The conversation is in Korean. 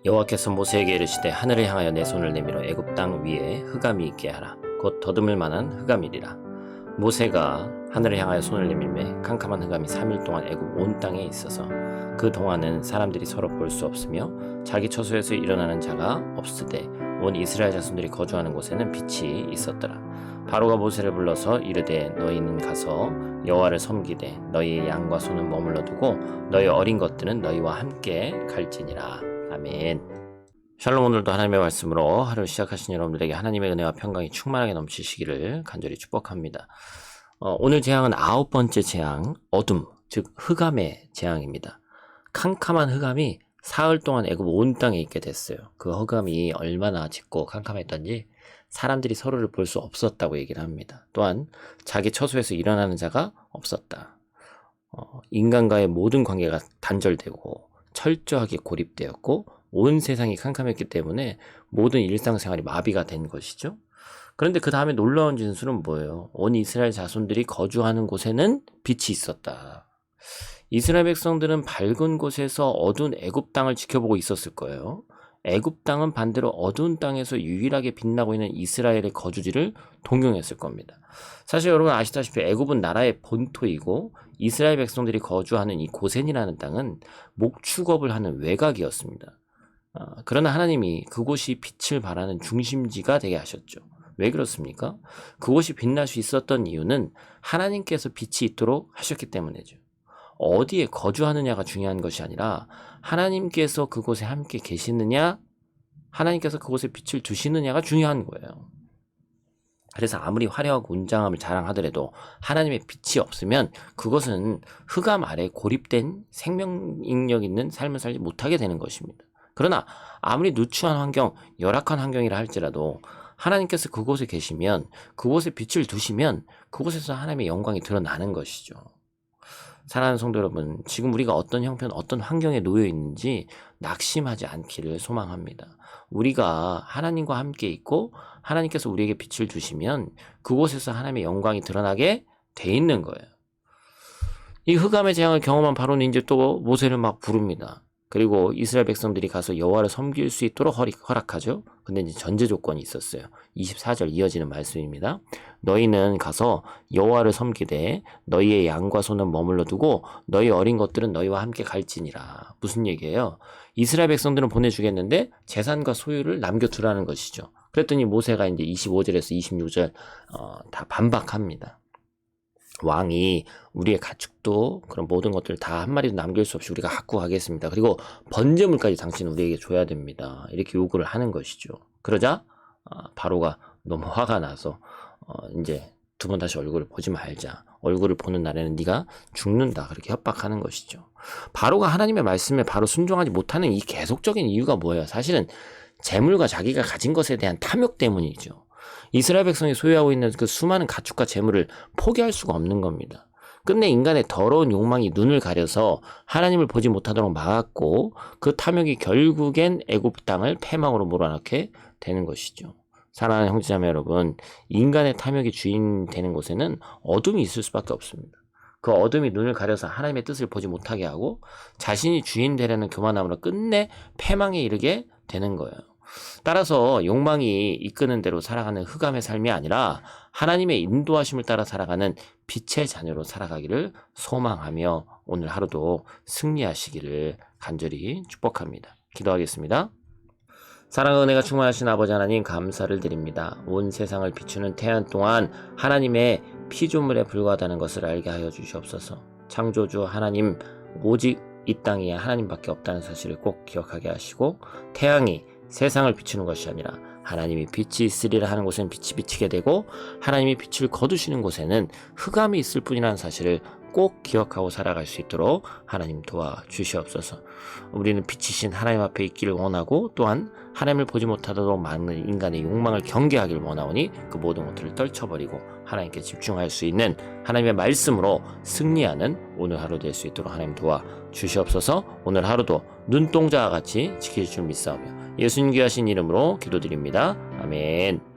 여호와께서 모세에게 이르시되 하늘을 향하여 내 손을 내밀어 애굽 땅 위에 흑암이 있게 하라. 곧 더듬을 만한 흑암이리라. 모세가 하늘을 향하여 손을 내밀매 캄캄한 흑암이 3일 동안 애굽 온 땅에 있어서 그 동안은 사람들이 서로 볼 수 없으며 자기 처소에서 일어나는 자가 없으되 온 이스라엘 자손들이 거주하는 곳에는 빛이 있었더라. 바로가 모세를 불러서 이르되 너희는 가서 여호와를 섬기되 너희의 양과 소는 머물러 두고 너희 어린 것들은 너희와 함께 갈지니라. 아멘. 샬롬. 오늘도 하나님의 말씀으로 하루를 시작하신 여러분들에게 하나님의 은혜와 평강이 충만하게 넘치시기를 간절히 축복합니다. 오늘 재앙은 9번째 재앙, 어둠, 즉 흑암의 재앙입니다. 캄캄한 흑암이 사흘 동안 애굽 온 땅에 있게 됐어요. 그 흑암이 얼마나 짙고 캄캄했던지 사람들이 서로를 볼 수 없었다고 얘기를 합니다. 또한 자기 처소에서 일어나는 자가 없었다. 인간과의 모든 관계가 단절되고 철저하게 고립되었고 온 세상이 캄캄했기 때문에 모든 일상생활이 마비가 된 것이죠. 그런데 그 다음에 놀라운 진술은 뭐예요? 온 이스라엘 자손들이 거주하는 곳에는 빛이 있었다. 이스라엘 백성들은 밝은 곳에서 어두운 애굽 땅을 지켜보고 있었을 거예요. 애굽 땅은 반대로 어두운 땅에서 유일하게 빛나고 있는 이스라엘의 거주지를 동경했을 겁니다. 사실 여러분 아시다시피 애굽은 나라의 본토이고 이스라엘 백성들이 거주하는 이 고센이라는 땅은 목축업을 하는 외곽이었습니다. 그러나 하나님이 그곳이 빛을 발하는 중심지가 되게 하셨죠. 왜 그렇습니까? 그곳이 빛날 수 있었던 이유는 하나님께서 빛이 있도록 하셨기 때문이죠. 어디에 거주하느냐가 중요한 것이 아니라 하나님께서 그곳에 함께 계시느냐, 하나님께서 그곳에 빛을 두시느냐가 중요한 거예요. 그래서 아무리 화려하고 웅장함을 자랑하더라도 하나님의 빛이 없으면 그것은 흑암 아래 고립된 생명력 있는 삶을 살지 못하게 되는 것입니다. 그러나 아무리 누추한 환경, 열악한 환경이라 할지라도 하나님께서 그곳에 계시면, 그곳에 빛을 두시면 그곳에서 하나님의 영광이 드러나는 것이죠. 사랑하는 성도 여러분, 지금 우리가 어떤 형편, 어떤 환경에 놓여 있는지 낙심하지 않기를 소망합니다. 우리가 하나님과 함께 있고 하나님께서 우리에게 빛을 주시면 그곳에서 하나님의 영광이 드러나게 돼 있는 거예요. 이 흑암의 재앙을 경험한 바로는 이제 또 모세를 막 부릅니다. 그리고 이스라엘 백성들이 가서 여호와를 섬길 수 있도록 허락하죠. 근데 이제 전제 조건이 있었어요. 24절 이어지는 말씀입니다. 너희는 가서 여호와를 섬기되 너희의 양과 소는 머물러 두고 너희 어린 것들은 너희와 함께 갈지니라. 무슨 얘기예요? 이스라엘 백성들은 보내주겠는데 재산과 소유를 남겨두라는 것이죠. 그랬더니 모세가 이제 25절에서 26절 다 반박합니다. 왕이 우리의 가축도 그런 모든 것들을 다 한 마리도 남길 수 없이 우리가 갖고 가겠습니다. 그리고 번제물까지 당신은 우리에게 줘야 됩니다. 이렇게 요구를 하는 것이죠. 그러자 바로가 너무 화가 나서 이제 두 번 다시 얼굴을 보지 말자. 얼굴을 보는 날에는 네가 죽는다. 그렇게 협박하는 것이죠. 바로가 하나님의 말씀에 바로 순종하지 못하는 이 계속적인 이유가 뭐예요? 사실은 재물과 자기가 가진 것에 대한 탐욕 때문이죠. 이스라엘 백성이 소유하고 있는 그 수많은 가축과 재물을 포기할 수가 없는 겁니다. 끝내 인간의 더러운 욕망이 눈을 가려서 하나님을 보지 못하도록 막았고 그 탐욕이 결국엔 애굽 땅을 패망으로 몰아넣게 되는 것이죠. 사랑하는 형제자매 여러분, 인간의 탐욕이 주인 되는 곳에는 어둠이 있을 수밖에 없습니다. 그 어둠이 눈을 가려서 하나님의 뜻을 보지 못하게 하고 자신이 주인 되려는 교만함으로 끝내 패망에 이르게 되는 거예요. 따라서 욕망이 이끄는 대로 살아가는 흑암의 삶이 아니라 하나님의 인도하심을 따라 살아가는 빛의 자녀로 살아가기를 소망하며 오늘 하루도 승리하시기를 간절히 축복합니다. 기도하겠습니다. 사랑과 은혜가 충만하신 아버지 하나님, 감사를 드립니다. 온 세상을 비추는 태양 동안 하나님의 피조물에 불과하다는 것을 알게 하여 주시옵소서. 창조주 하나님, 오직 이 땅에 하나님밖에 없다는 사실을 꼭 기억하게 하시고, 태양이 세상을 비추는 것이 아니라 하나님이 빛이 있으리라 하는 곳에는 빛이 비치게 되고 하나님이 빛을 거두시는 곳에는 흑암이 있을 뿐이라는 사실을 꼭 기억하고 살아갈 수 있도록 하나님 도와주시옵소서. 우리는 빛이신 하나님 앞에 있기를 원하고 또한 하나님을 보지 못하도록 많은 인간의 욕망을 경계하기를 원하오니 그 모든 것들을 떨쳐버리고 하나님께 집중할 수 있는 하나님의 말씀으로 승리하는 오늘 하루 될 수 있도록 하나님 도와주시옵소서. 오늘 하루도 눈동자와 같이 지킬 줄 믿사오며 예수님 귀하신 이름으로 기도드립니다. 아멘.